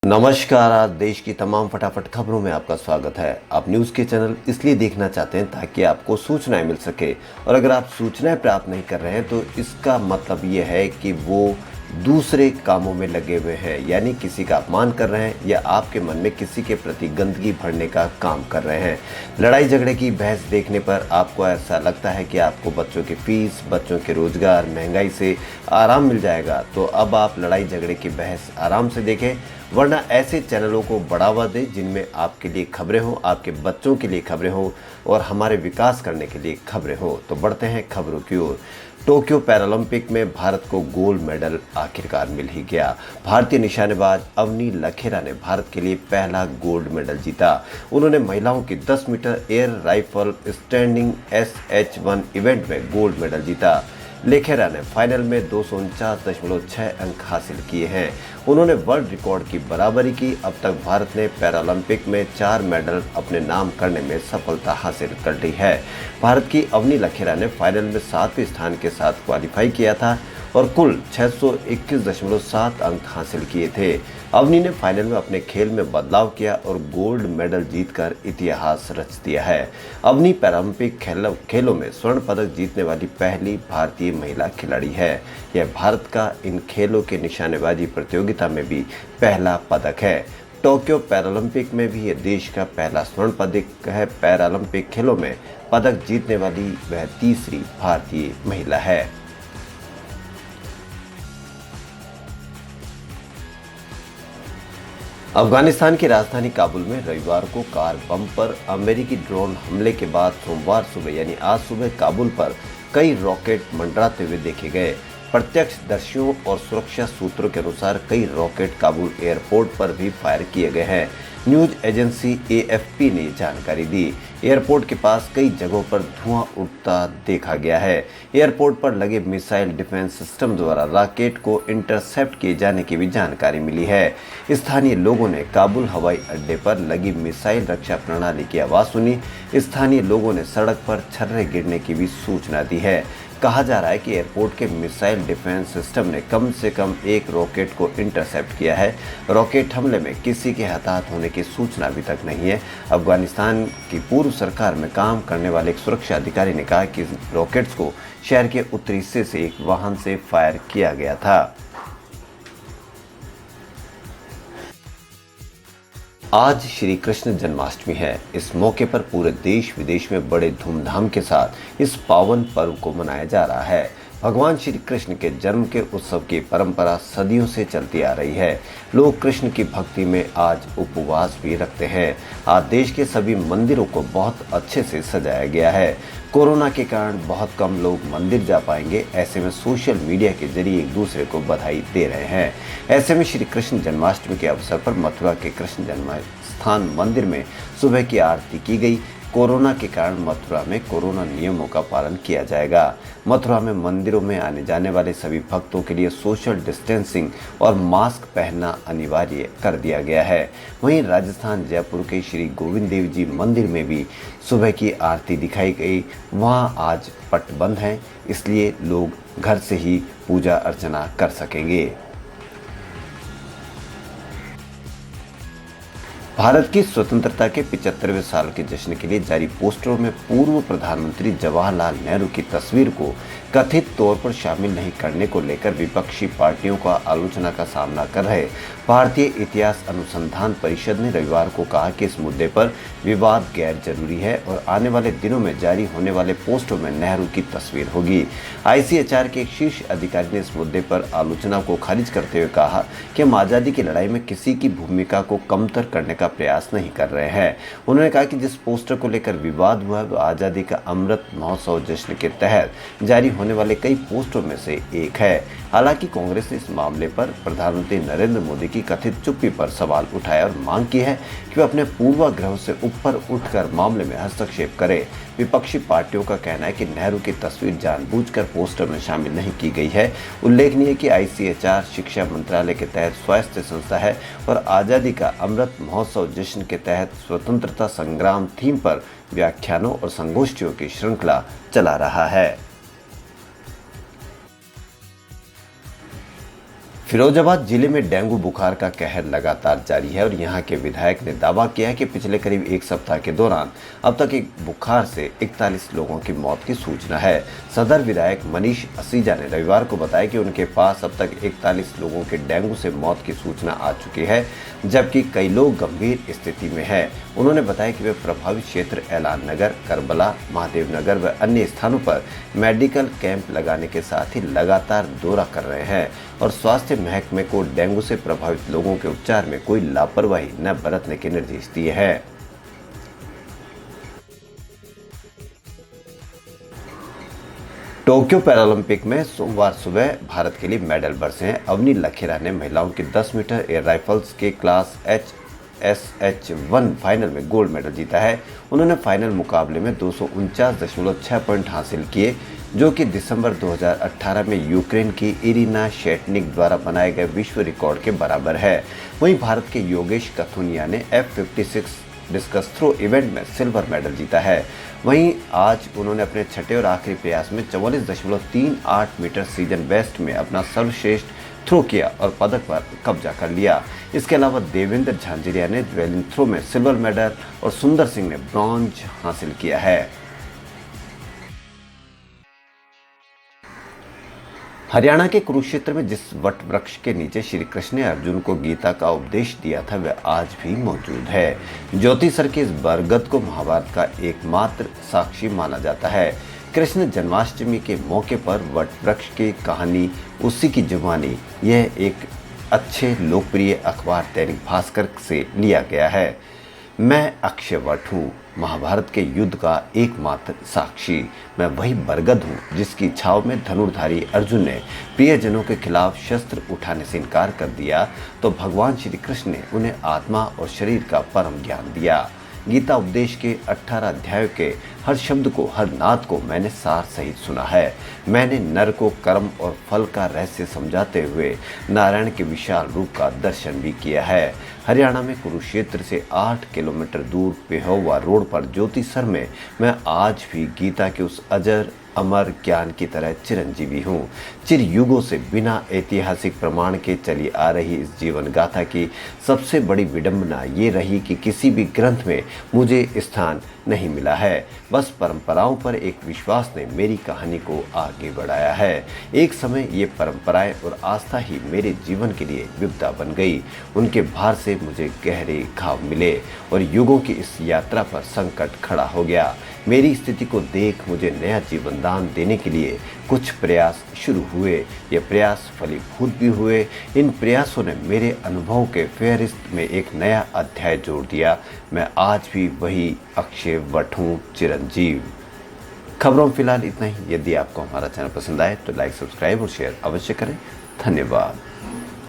नमस्कार। आज देश की तमाम फटाफट खबरों में आपका स्वागत है। आप न्यूज़ के चैनल इसलिए देखना चाहते हैं ताकि आपको सूचनाएं मिल सके, और अगर आप सूचनाएं प्राप्त नहीं कर रहे हैं तो इसका मतलब ये है कि वो दूसरे कामों में लगे हुए हैं, यानी किसी का अपमान कर रहे हैं या आपके मन में किसी के प्रति गंदगी भरने का काम कर रहे हैं। लड़ाई झगड़े की बहस देखने पर आपको ऐसा लगता है कि आपको बच्चों की फीस, बच्चों के रोजगार, महंगाई से आराम मिल जाएगा, तो अब आप लड़ाई झगड़े की बहस आराम से देखें, वरना ऐसे चैनलों को बढ़ावा दें जिनमें आपके लिए खबरें हों, आपके बच्चों के लिए खबरें हों और हमारे विकास करने के लिए खबरें हों। तो बढ़ते हैं खबरों की ओर। टोक्यो पैरालंपिक में भारत को गोल्ड मेडल आखिरकार मिल ही गया। भारतीय निशानेबाज अवनी लखेरा ने भारत के लिए पहला गोल्ड मेडल जीता। उन्होंने महिलाओं की 10 meter air rifle standing SH1 event में गोल्ड मेडल जीता। लेखेरा ने फाइनल में 249.6 अंक हासिल किए हैं। उन्होंने वर्ल्ड रिकॉर्ड की बराबरी की। अब तक भारत ने पैरालंपिक में 4 मेडल अपने नाम करने में सफलता हासिल कर ली है। भारत की अवनी लखेरा ने फाइनल में 7वें स्थान के साथ क्वालिफाई किया था और कुल 621.7 अंक हासिल किए थे। अवनी ने फाइनल में अपने खेल में बदलाव किया और गोल्ड मेडल जीतकर इतिहास रच दिया है। अवनी पैरालंपिक खेलों में स्वर्ण पदक जीतने वाली पहली भारतीय महिला खिलाड़ी है। यह भारत का इन खेलों के निशानेबाजी प्रतियोगिता में भी पहला पदक है। टोक्यो पैरालंपिक में भी यह देश का पहला स्वर्ण पदक है। पैरालंपिक खेलों में पदक जीतने वाली वह तीसरी भारतीय महिला है। अफगानिस्तान की राजधानी काबुल में रविवार को कार बम पर अमेरिकी ड्रोन हमले के बाद सोमवार सुबह यानी आज सुबह काबुल पर कई रॉकेट मंडराते हुए देखे गए। प्रत्यक्षदर्शियों और सुरक्षा सूत्रों के अनुसार कई रॉकेट काबुल एयरपोर्ट पर भी फायर किए गए हैं। न्यूज एजेंसी AFP ने जानकारी दी। एयरपोर्ट के पास कई जगहों पर धुआं उठता देखा गया है। एयरपोर्ट पर लगे मिसाइल डिफेंस सिस्टम द्वारा रॉकेट को इंटरसेप्ट किए जाने की भी जानकारी मिली है। स्थानीय लोगों ने काबुल हवाई अड्डे पर लगी मिसाइल रक्षा प्रणाली की आवाज सुनी। स्थानीय लोगों ने सड़क पर छर्रे गिरने की भी सूचना दी है। कहा जा रहा है कि एयरपोर्ट के मिसाइल डिफेंस सिस्टम ने कम से कम एक रॉकेट को इंटरसेप्ट किया है। रॉकेट हमले में किसी के हताहत होने की सूचना अभी तक नहीं है। अफगानिस्तान की पूर्व सरकार में काम करने वाले एक सुरक्षा अधिकारी ने कहा कि रॉकेट्स को शहर के उत्तरी हिस्से से एक वाहन से फायर किया गया था। आज श्री कृष्ण जन्माष्टमी है। इस मौके पर पूरे देश विदेश में बड़े धूमधाम के साथ इस पावन पर्व को मनाया जा रहा है। भगवान श्री कृष्ण के जन्म के उत्सव की परंपरा सदियों से चलती आ रही है। लोग कृष्ण की भक्ति में आज उपवास भी रखते हैं। आज देश के सभी मंदिरों को बहुत अच्छे से सजाया गया है। कोरोना के कारण बहुत कम लोग मंदिर जा पाएंगे। ऐसे में सोशल मीडिया के जरिए एक दूसरे को बधाई दे रहे हैं। ऐसे में श्री कृष्ण जन्माष्टमी के अवसर पर मथुरा के कृष्ण जन्मस्थान मंदिर में सुबह की आरती की गई। कोरोना के कारण मथुरा में कोरोना नियमों का पालन किया जाएगा। मथुरा में मंदिरों में आने जाने वाले सभी भक्तों के लिए सोशल डिस्टेंसिंग और मास्क पहनना अनिवार्य कर दिया गया है। वहीं राजस्थान जयपुर के श्री गोविंद देव जी मंदिर में भी सुबह की आरती दिखाई गई। वहां आज पट बंद हैं, इसलिए लोग घर से ही पूजा अर्चना कर सकेंगे। भारत की स्वतंत्रता के 75वें साल के जश्न के लिए जारी पोस्टरों में पूर्व प्रधानमंत्री जवाहरलाल नेहरू की तस्वीर को कथित तौर पर शामिल नहीं करने को लेकर विपक्षी पार्टियों का आलोचना का सामना कर रहे भारतीय इतिहास अनुसंधान परिषद ने रविवार को कहा कि इस मुद्दे पर विवाद गैर जरूरी है और आने वाले दिनों में जारी होने वाले पोस्टरों में नेहरू की तस्वीर होगी। ICHR के एक शीर्ष अधिकारी ने इस मुद्दे पर आलोचना को खारिज करते हुए कहा कि हम आज़ादी की लड़ाई में किसी की भूमिका को कमतर करने का प्रयास नहीं कर रहे हैं। उन्होंने कहा कि जिस पोस्टर को लेकर विवाद हुआ है वो आज़ादी का अमृत महोत्सव जश्न के तहत जारी होने वाले कई पोस्टरों में से एक है। हालांकि कांग्रेस ने इस मामले पर प्रधानमंत्री नरेंद्र मोदी की कथित चुप्पी पर सवाल उठाया और मांग की है कि वे अपने पूर्वाग्रहों से ऊपर उठकर मामले में हस्तक्षेप करें। विपक्षी पार्टियों का कहना है कि नेहरू की तस्वीर जानबूझकर पोस्टर में शामिल नहीं की गई है। उल्लेखनीय है कि ICHR शिक्षा मंत्रालय के तहत स्वायत्त संस्था है और आज़ादी का अमृत महोत्सव जश्न के तहत स्वतंत्रता संग्राम थीम पर व्याख्यानों और संगोष्ठियों की श्रृंखला चला रहा है। फिरोजाबाद जिले में डेंगू बुखार का कहर लगातार जारी है और यहां के विधायक ने दावा किया है कि पिछले करीब एक सप्ताह के दौरान अब तक एक बुखार से 41 लोगों की मौत की सूचना है। सदर विधायक मनीष असीजा ने रविवार को बताया कि उनके पास अब तक 41 लोगों के डेंगू से मौत की सूचना आ चुकी है, जबकि कई लोग गंभीर स्थिति में हैं। उन्होंने बताया कि वे प्रभावित क्षेत्र ऐलान नगर, करबला, महादेव नगर व अन्य स्थानों पर मेडिकल कैंप लगाने के साथ ही लगातार दौरा कर रहे हैं और स्वास्थ्य महकमे को डेंगू से प्रभावित लोगों के उपचार में कोई लापरवाही न बरतने के निर्देश दिए हैं। टोक्यो पैरालंपिक में सोमवार सुबह भारत के लिए मेडल बरसे हैं। अवनी लखेरा ने महिलाओं की 10 मीटर एयर राइफल्स के क्लास HSH1 फाइनल में गोल्ड मेडल जीता है। उन्होंने फाइनल मुकाबले में 249.6 पॉइंट हासिल किए, जो कि दिसंबर 2018 में यूक्रेन की इरिना शेटनिक द्वारा बनाए गए विश्व रिकॉर्ड के बराबर है। वहीं भारत के योगेश कथुनिया ने F56 डिस्कस थ्रो इवेंट में सिल्वर मेडल जीता है। वहीं आज उन्होंने अपने छठे और आखिरी प्रयास में 44.38 मीटर सीजन बेस्ट में अपना सर्वश्रेष्ठ थ्रो किया और पदक पर कब्जा कर लिया। इसके अलावा देवेंद्र झांझरिया ने ज्वेलिन थ्रो में सिल्वर मेडल और सुंदर सिंह ने ब्रॉन्ज हासिल किया है। हरियाणा के कुरुक्षेत्र में जिस वट वृक्ष के नीचे श्री कृष्ण ने अर्जुन को गीता का उपदेश दिया था, वह आज भी मौजूद है। ज्योतिसर के इस बरगद को महाभारत का एकमात्र साक्षी माना जाता है। कृष्ण जन्माष्टमी के मौके पर वट वृक्ष की कहानी उसी की जुबानी, यह एक अच्छे लोकप्रिय अखबार दैनिक भास्कर से लिया गया है। मैं अक्षयवट हूँ, महाभारत के युद्ध का एकमात्र साक्षी। मैं वही बरगद हूँ जिसकी छाव में धनुर्धारी अर्जुन ने प्रियजनों के खिलाफ शस्त्र उठाने से इनकार कर दिया तो भगवान श्री कृष्ण ने उन्हें आत्मा और शरीर का परम ज्ञान दिया। गीता उपदेश के 18 अध्यायों के हर शब्द को, हर नाद को मैंने सार सहित सुना है। मैंने नर को कर्म और फल का रहस्य समझाते हुए नारायण के विशाल रूप का दर्शन भी किया है। हरियाणा में कुरुक्षेत्र से 8 किलोमीटर दूर पेहोवा रोड पर ज्योतिसर में मैं आज भी गीता के उस अजर अमर ज्ञान की तरह चिरंजीवी हूँ। चिर युगों से बिना ऐतिहासिक प्रमाण के चली आ रही इस जीवन गाथा की सबसे बड़ी विडंबना ये रही कि किसी भी ग्रंथ में मुझे स्थान नहीं मिला है। बस परंपराओं पर एक विश्वास ने मेरी कहानी को आगे बढ़ाया है। एक समय ये परंपराएं और आस्था ही मेरे जीवन के लिए विपदा बन गई। उनके भार से मुझे गहरे घाव मिले और युगों की इस यात्रा पर संकट खड़ा हो गया। मेरी स्थिति को देख मुझे नया जीवन दान देने के लिए कुछ प्रयास शुरू हुए। ये प्रयास फलीभूत भी हुए। इन प्रयासों ने मेरे अनुभव के फेहरिस्त में एक नया अध्याय जोड़ दिया। मैं आज भी वही अक्षय वट हूँ, चिरंजीव। खबरों फिलहाल इतना ही। यदि आपको हमारा चैनल पसंद आए तो लाइक, सब्सक्राइब और शेयर अवश्य करें। धन्यवाद।